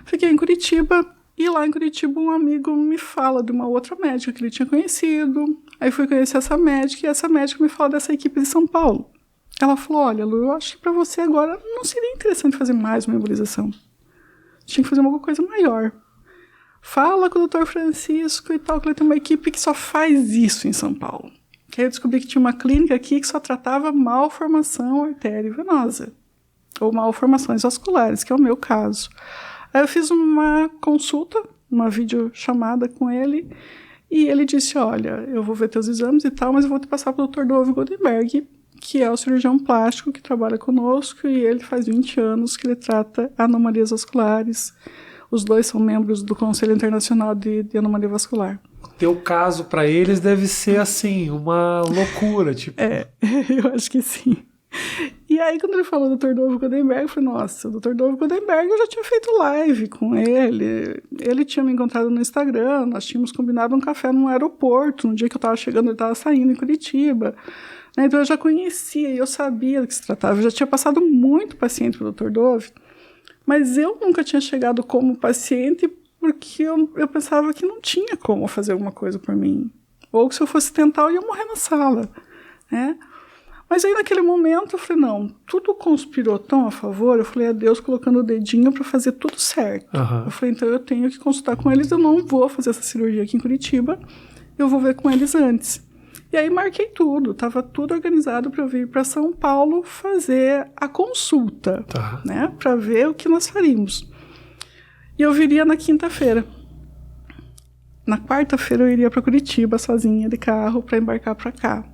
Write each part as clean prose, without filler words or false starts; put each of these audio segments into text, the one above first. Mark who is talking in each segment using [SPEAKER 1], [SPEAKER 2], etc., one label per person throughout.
[SPEAKER 1] Fiquei em Curitiba, e lá em Curitiba um amigo me fala de uma outra médica que ele tinha conhecido. Aí fui conhecer essa médica, e essa médica me fala dessa equipe de São Paulo. Ela falou, olha, Lu, eu acho que para você agora não seria interessante fazer mais uma embolização. Tinha que fazer alguma coisa maior. Fala com o Dr. Francisco e tal, que ele tem uma equipe que só faz isso em São Paulo. Que aí eu descobri que tinha uma clínica aqui que só tratava malformação arteriovenosa, ou malformações vasculares, que é o meu caso. Aí eu fiz uma consulta, uma videochamada com ele, e ele disse, olha, eu vou ver teus exames e tal, mas eu vou te passar para o Dr. Dove Goldenberg, que é o cirurgião plástico que trabalha conosco, e ele faz 20 anos que ele trata anomalias vasculares. Os dois são membros do Conselho Internacional de Anomalia Vascular.
[SPEAKER 2] Teu caso para eles deve ser, assim, uma loucura, tipo...
[SPEAKER 1] eu acho que sim. E aí, quando ele falou do Dr. Dove Goldenberg, eu falei, nossa, o Dr. Dove Goldenberg, eu já tinha feito live com ele. Ele tinha me encontrado no Instagram, nós tínhamos combinado um café no aeroporto, no dia que eu estava chegando, ele estava saindo em Curitiba. Então eu já conhecia, eu sabia do que se tratava, eu já tinha passado muito paciente para o Dr. Dove, mas eu nunca tinha chegado como paciente porque eu pensava que não tinha como fazer alguma coisa por mim. Ou que se eu fosse tentar, eu ia morrer na sala, né? Mas aí naquele momento eu falei, não, tudo conspirou tão a favor, eu falei, é Deus colocando o dedinho para fazer tudo certo. Eu falei, então eu tenho que consultar com eles, eu não vou fazer essa cirurgia aqui em Curitiba, eu vou ver com eles antes. E aí marquei tudo, estava tudo organizado para eu vir para São Paulo fazer a consulta, né, para ver o que nós faríamos. E eu viria na quinta-feira. Na quarta-feira eu iria para Curitiba sozinha de carro para embarcar para cá.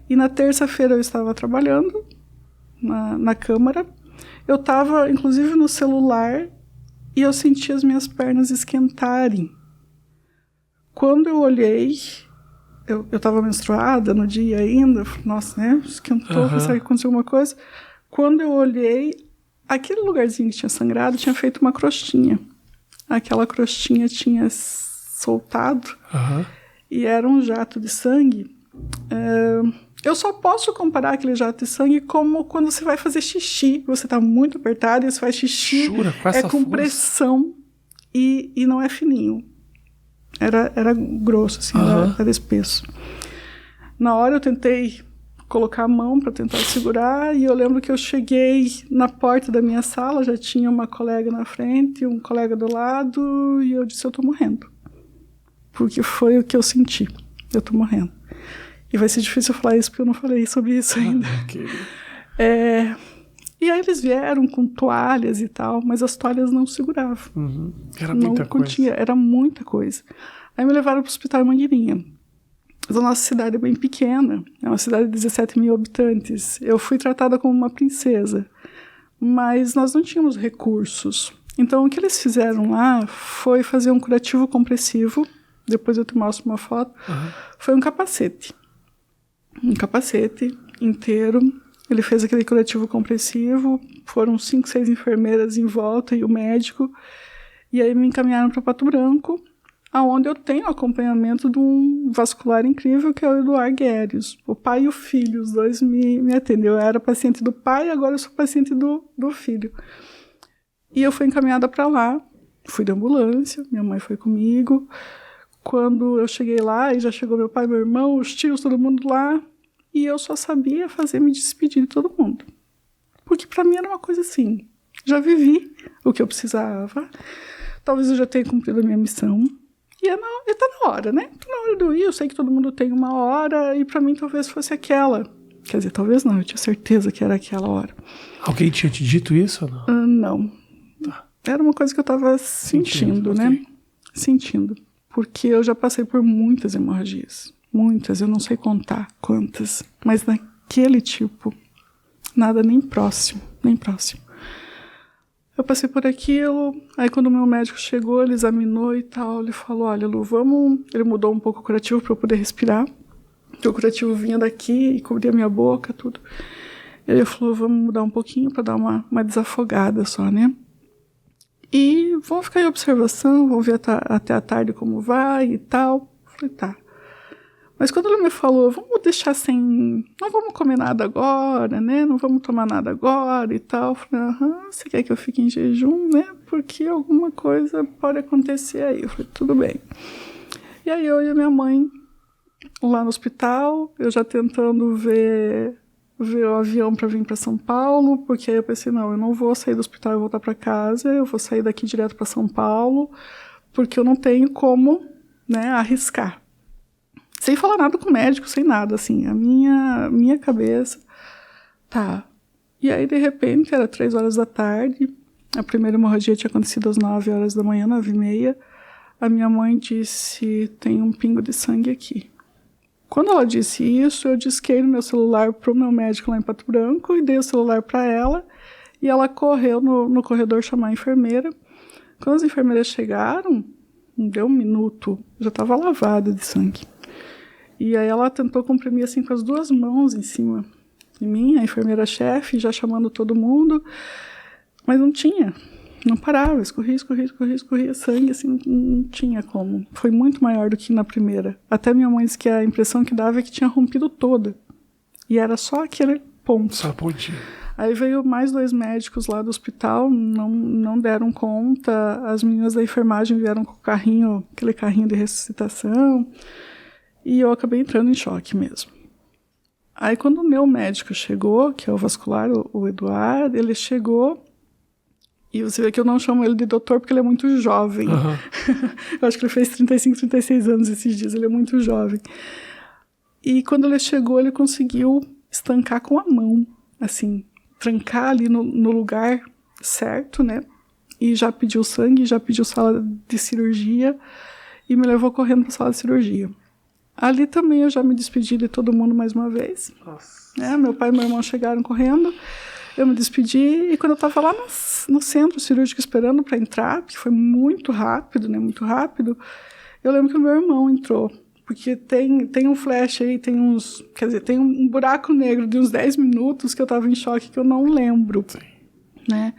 [SPEAKER 1] E na terça-feira eu estava trabalhando na Câmara. Eu estava, inclusive, no celular e eu senti as minhas pernas esquentarem. Quando eu olhei... Eu estava menstruada no dia ainda, nossa, né, esquentou, pensei que aconteceu alguma coisa. Quando eu olhei, aquele lugarzinho que tinha sangrado tinha feito uma crostinha. Aquela crostinha tinha soltado e era um jato de sangue. Eu só posso comparar aquele jato de sangue como quando você vai fazer xixi, você está muito apertado e você faz xixi,
[SPEAKER 2] Jura? Com essa
[SPEAKER 1] com
[SPEAKER 2] força?
[SPEAKER 1] Pressão e não é fininho. Era grosso, assim, era espesso. Na hora eu tentei colocar a mão para tentar segurar e eu lembro que eu cheguei na porta da minha sala, já tinha uma colega na frente, um colega do lado e eu disse, eu tô morrendo. Porque foi o que eu senti, eu tô morrendo. E vai ser difícil eu falar isso porque eu não falei sobre isso ainda. E aí eles vieram com toalhas e tal, mas as toalhas não seguravam.
[SPEAKER 2] Era muita coisa.
[SPEAKER 1] Era muita coisa. Aí me levaram para o Hospital Mangueirinha. A nossa cidade é bem pequena, é uma cidade de 17 mil habitantes. Eu fui tratada como uma princesa, mas nós não tínhamos recursos. Então o que eles fizeram lá foi fazer um curativo compressivo, depois eu te mostro uma foto, foi um capacete inteiro. Ele fez aquele curativo compressivo, foram 5, 6 enfermeiras em volta e o médico, e aí me encaminharam para Pato Branco, onde eu tenho acompanhamento de um vascular incrível, que é o Eduardo Guérios. O pai e o filho, os dois me atendeu. Eu era paciente do pai, agora eu sou paciente do filho. E eu fui encaminhada para lá, fui de ambulância, minha mãe foi comigo. Quando eu cheguei lá, e já chegou meu pai, meu irmão, os tios, todo mundo lá, e eu só sabia me despedir de todo mundo. Porque para mim era uma coisa assim, já vivi o que eu precisava, talvez eu já tenha cumprido a minha missão, e tá na hora, né? Tá na hora de eu ir, eu sei que todo mundo tem uma hora, e para mim talvez fosse aquela. Quer dizer, talvez não, eu tinha certeza que era aquela hora.
[SPEAKER 2] Alguém tinha te dito isso ou não?
[SPEAKER 1] Não. Era uma coisa que eu tava sentindo, né? Sentindo. Porque eu já passei por muitas hemorragias. Muitas, eu não sei contar quantas, mas naquele tipo, nada nem próximo. Eu passei por aquilo, aí quando o meu médico chegou, ele examinou e tal, ele falou, olha, Lu, ele mudou um pouco o curativo para eu poder respirar, porque o curativo vinha daqui e cobria minha boca, tudo. Ele falou, vamos mudar um pouquinho para dar uma desafogada só, né? E vamos ficar em observação, vamos ver até a tarde como vai e tal. Eu falei, tá. Mas quando ele me falou, vamos deixar sem... Não vamos comer nada agora, né? Não vamos tomar nada agora e tal. Eu falei, você quer que eu fique em jejum, né? Porque alguma coisa pode acontecer aí. Eu falei, tudo bem. E aí eu e a minha mãe lá no hospital, eu já tentando ver o avião para vir para São Paulo, porque aí eu pensei, não, eu não vou sair do hospital e voltar para casa, eu vou sair daqui direto para São Paulo, porque eu não tenho como, né, arriscar. Sem falar nada com o médico, sem nada, assim, a minha cabeça, tá. E aí, de repente, era 3 horas da tarde, a primeira hemorragia tinha acontecido às 9 horas da manhã, 9h30, a minha mãe disse, tem um pingo de sangue aqui. Quando ela disse isso, eu disquei no meu celular pro meu médico lá em Pato Branco e dei o celular para ela, e ela correu no corredor chamar a enfermeira. Quando as enfermeiras chegaram, não deu um minuto, já estava lavada de sangue. E aí ela tentou comprimir assim com as 2 mãos em cima de mim, a enfermeira-chefe, já chamando todo mundo, mas não tinha, não parava, escorria sangue, assim, não tinha como. Foi muito maior do que na primeira. Até minha mãe disse que a impressão que dava é que tinha rompido toda. E era só aquele ponto.
[SPEAKER 2] Só pontinho.
[SPEAKER 1] Aí veio mais 2 médicos lá do hospital, não deram conta, as meninas da enfermagem vieram com o carrinho, aquele carrinho de ressuscitação, e eu acabei entrando em choque mesmo. Aí quando o meu médico chegou, que é o vascular, o Eduardo, ele chegou, e você vê que eu não chamo ele de doutor porque ele é muito jovem.
[SPEAKER 2] Uhum.
[SPEAKER 1] Eu acho que ele fez 35, 36 anos esses dias, ele é muito jovem. E quando ele chegou, ele conseguiu estancar com a mão, assim, trancar ali no lugar certo, né? E já pediu sangue, já pediu sala de cirurgia e me levou correndo para a sala de cirurgia. Ali também eu já me despedi de todo mundo mais uma vez. Nossa. Meu pai e meu irmão chegaram correndo, eu me despedi e quando eu estava lá no centro cirúrgico esperando para entrar, que foi muito rápido, né? Muito rápido, eu lembro que o meu irmão entrou. Porque tem um flash aí, tem um buraco negro de uns 10 minutos que eu tava em choque que eu não lembro. Sim. Né?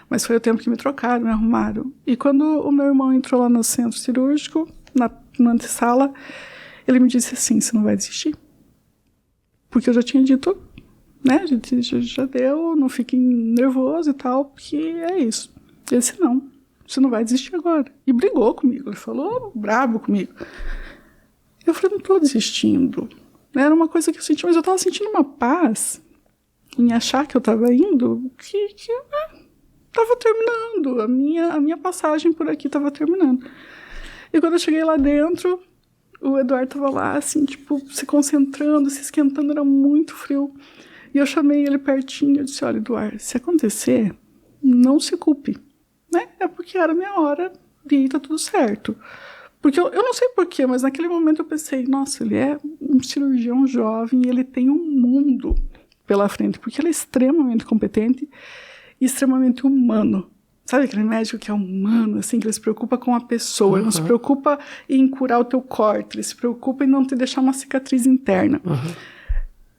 [SPEAKER 1] Mas foi o tempo que me trocaram, me arrumaram. E quando o meu irmão entrou lá no centro cirúrgico, na antessala, ele me disse assim, você não vai desistir? Porque eu já tinha dito, né, já deu, não fique nervoso e tal, porque é isso. Ele disse, não, você não vai desistir agora. E brigou comigo, ele falou brabo comigo. Eu falei, não estou desistindo. Era uma coisa que eu senti, mas eu estava sentindo uma paz em achar que eu estava indo, que estava terminando. A minha passagem por aqui estava terminando. E quando eu cheguei lá dentro, o Eduardo estava lá, assim, tipo, se concentrando, se esquentando, era muito frio. E eu chamei ele pertinho, eu disse, olha, Eduardo, se acontecer, não se culpe, né? É porque era a minha hora de ir, tá tudo certo. Porque eu não sei porquê, mas naquele momento eu pensei, nossa, ele é um cirurgião jovem e ele tem um mundo pela frente, porque ele é extremamente competente e extremamente humano. Sabe aquele médico que é humano, assim, que ele se preocupa com a pessoa, ele não se preocupa em curar o teu corte, ele se preocupa em não te deixar uma cicatriz interna.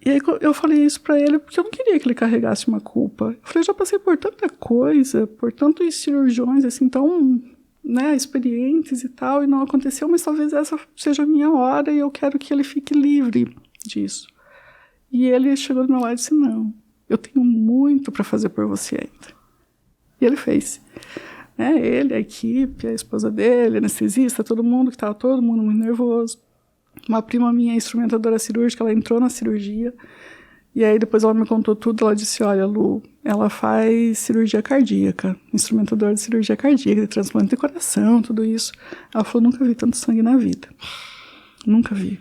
[SPEAKER 1] E aí eu falei isso pra ele porque eu não queria que ele carregasse uma culpa. Eu falei, eu já passei por tanta coisa, por tantos cirurgiões, assim, tão... né, experientes e tal, e não aconteceu, mas talvez essa seja a minha hora e eu quero que ele fique livre disso. E ele chegou do meu lado e disse, não, eu tenho muito para fazer por você ainda. E ele fez. Ele, a equipe, a esposa dele, a anestesista, todo mundo que estava todo mundo muito nervoso. Uma prima minha, instrumentadora cirúrgica, ela entrou na cirurgia e aí depois ela me contou tudo, ela disse, olha, Lu, ela faz cirurgia cardíaca, instrumentadora de cirurgia cardíaca, de transplante de coração, tudo isso. Ela falou, nunca vi tanto sangue na vida. Nunca vi.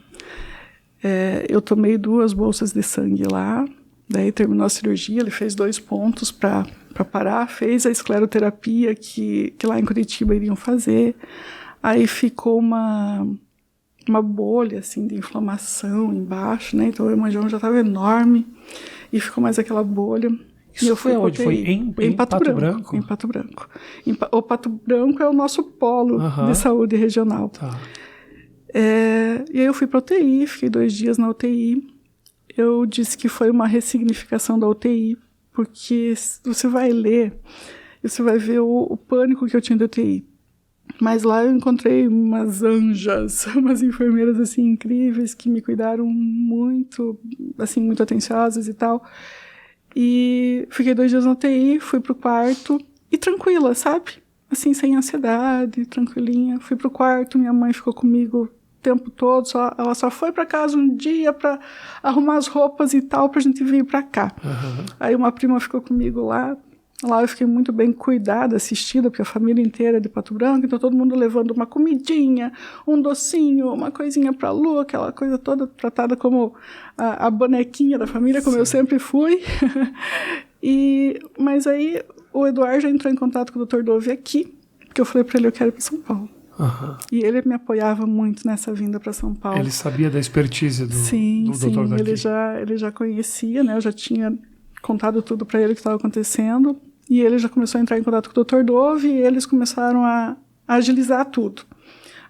[SPEAKER 1] Eu tomei 2 bolsas de sangue lá, daí terminou a cirurgia, ele fez 2 pontos para parar, fez a escleroterapia que lá em Curitiba iriam fazer, aí ficou uma bolha, assim, de inflamação embaixo, né, então o hemangioma já estava enorme, e ficou mais aquela bolha.
[SPEAKER 2] Isso eu fui onde? Foi em Pato Branco?
[SPEAKER 1] Em Pato Branco. O Pato Branco é o nosso polo de saúde regional.
[SPEAKER 2] Tá.
[SPEAKER 1] E aí eu fui para UTI, fiquei 2 dias na UTI. Eu disse que foi uma ressignificação da UTI, porque você vai ler e você vai ver o pânico que eu tinha da UTI. Mas lá eu encontrei umas anjas, umas enfermeiras, assim, incríveis, que me cuidaram muito, assim, muito atenciosas e tal. E fiquei 2 dias na UTI, fui pro quarto e tranquila, sabe? Assim, sem ansiedade, tranquilinha. Fui pro quarto, minha mãe ficou comigo o tempo todo, ela só foi para casa um dia para arrumar as roupas e tal, pra gente vir para cá.
[SPEAKER 2] Uhum.
[SPEAKER 1] Aí uma prima ficou comigo lá. Lá eu fiquei muito bem cuidada, assistida, porque a família inteira é de Pato Branco, então todo mundo levando uma comidinha, um docinho, uma coisinha pra Lu, aquela coisa toda tratada como a bonequinha da família, como eu sempre fui. Mas aí o Eduardo já entrou em contato com o Dr. Dove aqui, porque eu falei pra ele, eu quero ir pra São Paulo.
[SPEAKER 2] Uhum.
[SPEAKER 1] E ele me apoiava muito nessa vinda para São Paulo.
[SPEAKER 2] Ele sabia da expertise do doutor daqui?
[SPEAKER 1] Ele já conhecia, né? Eu já tinha contado tudo para ele que estava acontecendo. E ele já começou a entrar em contato com o Dr. Dove e eles começaram a agilizar tudo.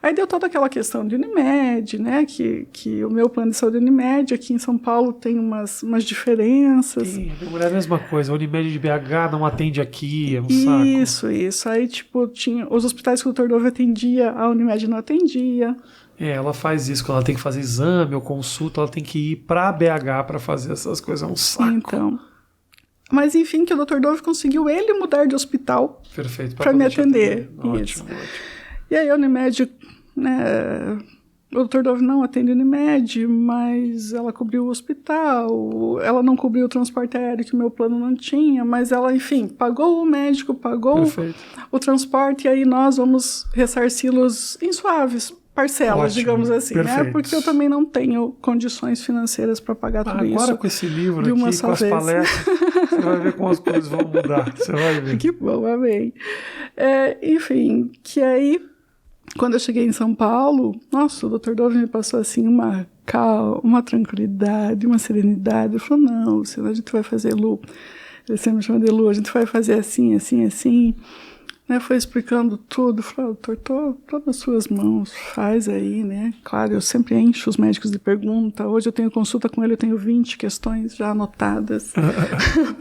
[SPEAKER 1] Aí deu toda aquela questão de Unimed, né? Que o meu plano de saúde é Unimed. Aqui em São Paulo tem umas diferenças.
[SPEAKER 2] Sim, é a mesma coisa. A Unimed de BH não atende aqui, é um
[SPEAKER 1] saco.
[SPEAKER 2] Isso.
[SPEAKER 1] Aí, tipo, tinha os hospitais que o Dr. Dove atendia, a Unimed não atendia.
[SPEAKER 2] Ela faz isso. Quando ela tem que fazer exame ou consulta, ela tem que ir pra BH para fazer essas coisas. É um saco.
[SPEAKER 1] Então... Mas, enfim, que o Dr. Dove conseguiu ele mudar de hospital para me atender.
[SPEAKER 2] Ótimo.
[SPEAKER 1] E aí a Unimed, né, o Dr. Dove não atende a Unimed, mas ela cobriu o hospital, ela não cobriu o transporte aéreo que o meu plano não tinha, mas ela, enfim, pagou o médico, pagou o transporte, e aí nós vamos ressarci-los em suaves parcelas, digamos assim, né? Porque eu também não tenho condições financeiras para pagar tudo isso.
[SPEAKER 2] Agora com esse livro aqui, com as palestras, você vai ver como as coisas vão mudar. Você vai ver.
[SPEAKER 1] Que bom, amei. Enfim, que aí, quando eu cheguei em São Paulo, nossa, o Dr. Dove me passou assim uma calma, uma tranquilidade, uma serenidade. Ele falou, não, Luciana, a gente vai fazer, Lu. Ele sempre me chama de Lu, a gente vai fazer assim, assim, assim. Foi explicando tudo, falou, doutor, tô nas suas mãos, faz aí, né? Claro, eu sempre encho os médicos de pergunta. Hoje eu tenho consulta com ele, eu tenho 20 questões já anotadas,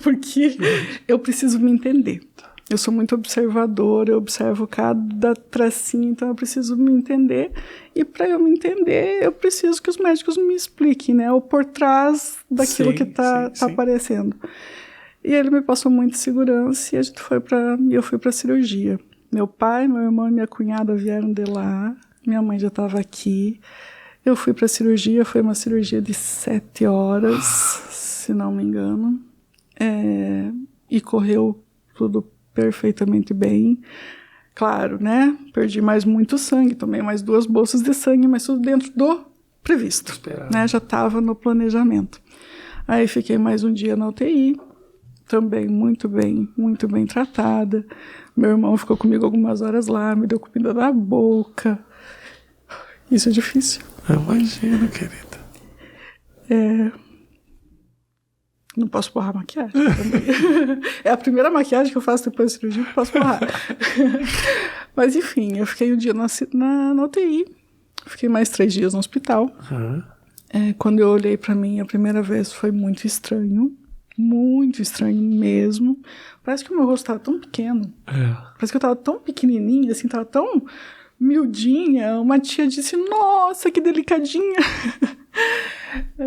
[SPEAKER 1] porque eu preciso me entender. Eu sou muito observadora, eu observo cada tracinho, então eu preciso me entender. E para eu me entender, eu preciso que os médicos me expliquem, né? O por trás daquilo que tá aparecendo. E ele me passou muita segurança e eu fui para cirurgia. Meu pai, meu irmão e minha cunhada vieram de lá, minha mãe já estava aqui. Eu fui para cirurgia, foi uma cirurgia de 7 horas, se não me engano. E correu tudo perfeitamente bem. Claro, né? Perdi mais muito sangue, tomei mais 2 bolsas de sangue, mas tudo dentro do previsto. Né? Já estava no planejamento. Aí fiquei mais um dia na UTI. Também muito bem tratada. Meu irmão ficou comigo algumas horas lá, me deu comida na boca. Isso é difícil.
[SPEAKER 2] Eu imagino, querida.
[SPEAKER 1] Não posso borrar maquiagem também. É a primeira maquiagem que eu faço depois da cirurgia que eu posso borrar. Mas enfim, eu fiquei um dia na UTI. Fiquei mais 3 dias no hospital.
[SPEAKER 2] Uhum.
[SPEAKER 1] Quando eu olhei pra mim a primeira vez foi muito estranho. Muito estranho mesmo. Parece que o meu rosto estava tão pequeno. Parece que eu estava tão pequenininha, assim, estava tão miudinha. Uma tia disse, nossa, que delicadinha.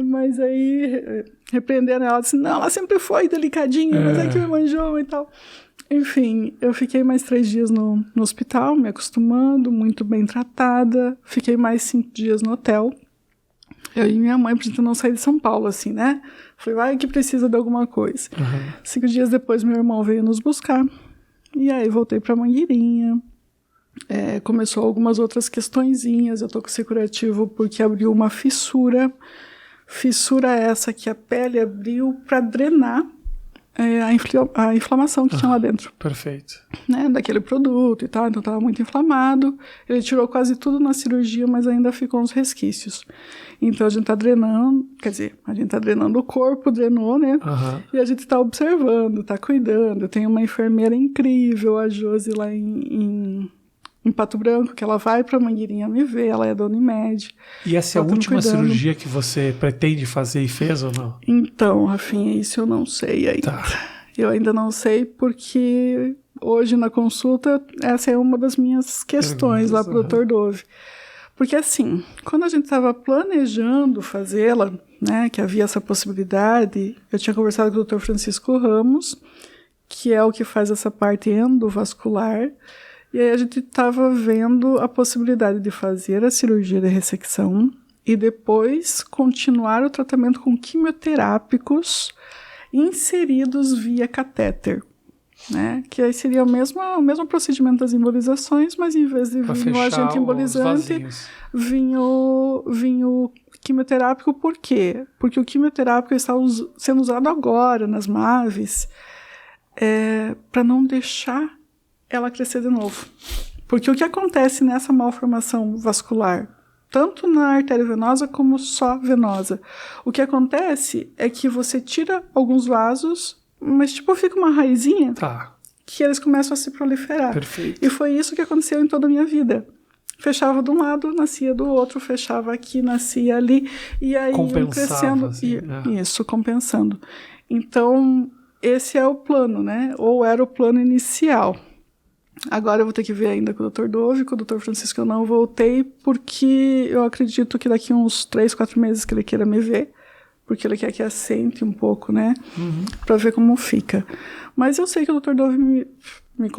[SPEAKER 1] Mas aí, repreendendo ela, disse, não, ela sempre foi delicadinha, mas é que me manjou e tal. Enfim, eu fiquei mais 3 dias no hospital, me acostumando, muito bem tratada. Fiquei mais 5 dias no hotel. Eu e minha mãe, pra gente não sair de São Paulo, assim, né? Falei, vai que precisa de alguma coisa. 5 dias depois, meu irmão veio nos buscar. E aí, voltei pra Mangueirinha. Começou algumas outras questõezinhas. Eu tô com esse curativo porque abriu uma fissura. Fissura essa que a pele abriu pra drenar a inflamação que tinha lá dentro.
[SPEAKER 2] Perfeito.
[SPEAKER 1] Né, daquele produto e tal, então estava muito inflamado. Ele tirou quase tudo na cirurgia, mas ainda ficou uns resquícios. Então a gente tá drenando, quer dizer, a gente tá drenando o corpo, drenou, né? E a gente tá observando, tá cuidando. Eu tenho uma enfermeira incrível, a Josi, lá em Pato Branco, que ela vai pra Mangueirinha me ver, ela é da Unimed.
[SPEAKER 2] E essa é a última cirurgia que você pretende fazer e fez ou não?
[SPEAKER 1] Então, Rafinha, isso eu não sei ainda. Eu ainda não sei porque hoje na consulta, essa é uma das minhas questões lá para o Dr. Dove. Porque assim, quando a gente estava planejando fazê-la, né, que havia essa possibilidade, eu tinha conversado com o Dr. Francisco Ramos, que é o que faz essa parte endovascular, e aí a gente estava vendo a possibilidade de fazer a cirurgia de ressecção e depois continuar o tratamento com quimioterápicos inseridos via catéter, né? Que aí seria o mesmo procedimento das embolizações, mas em vez de vir o agente embolizante, vinha o quimioterápico. Por quê? Porque o quimioterápico está sendo usado agora nas MAVs para não deixar ela crescer de novo. Porque o que acontece nessa malformação vascular, tanto na artéria venosa como só venosa, o que acontece é que você tira alguns vasos, mas tipo fica uma raizinha que eles começam a se proliferar.
[SPEAKER 2] Perfeito.
[SPEAKER 1] E foi isso que aconteceu em toda a minha vida. Fechava de um lado, nascia do outro, fechava aqui, nascia ali, e aí iam crescendo.
[SPEAKER 2] Assim,
[SPEAKER 1] Isso, compensando. Então, esse é o plano, né? Ou era o plano inicial. Agora eu vou ter que ver ainda com o Dr. Dove, com o Dr. Francisco eu não voltei, porque eu acredito que daqui uns 3, 4 meses que ele queira me ver, porque ele quer que assente um pouco, né? Para ver como fica. Mas eu sei que o Dr. Dove me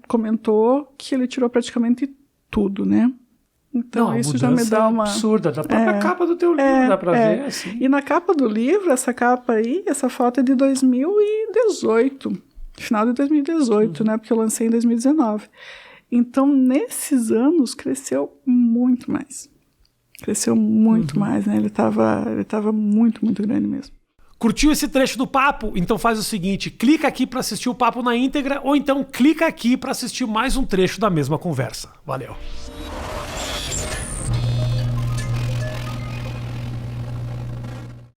[SPEAKER 1] comentou que ele tirou praticamente tudo, né? Então
[SPEAKER 2] não,
[SPEAKER 1] isso já me dá uma...
[SPEAKER 2] absurda, da própria capa do teu livro, dá pra ver, assim.
[SPEAKER 1] E na capa do livro, essa capa aí, essa foto é de 2018, final de 2018, né? Porque eu lancei em 2019. Então, nesses cresceu muito mais. Cresceu muito mais, né? Ele tava muito, muito grande mesmo.
[SPEAKER 3] Curtiu esse trecho do papo? Então faz o seguinte, clica aqui para assistir o papo na íntegra ou então clica aqui para assistir mais um trecho da mesma conversa. Valeu!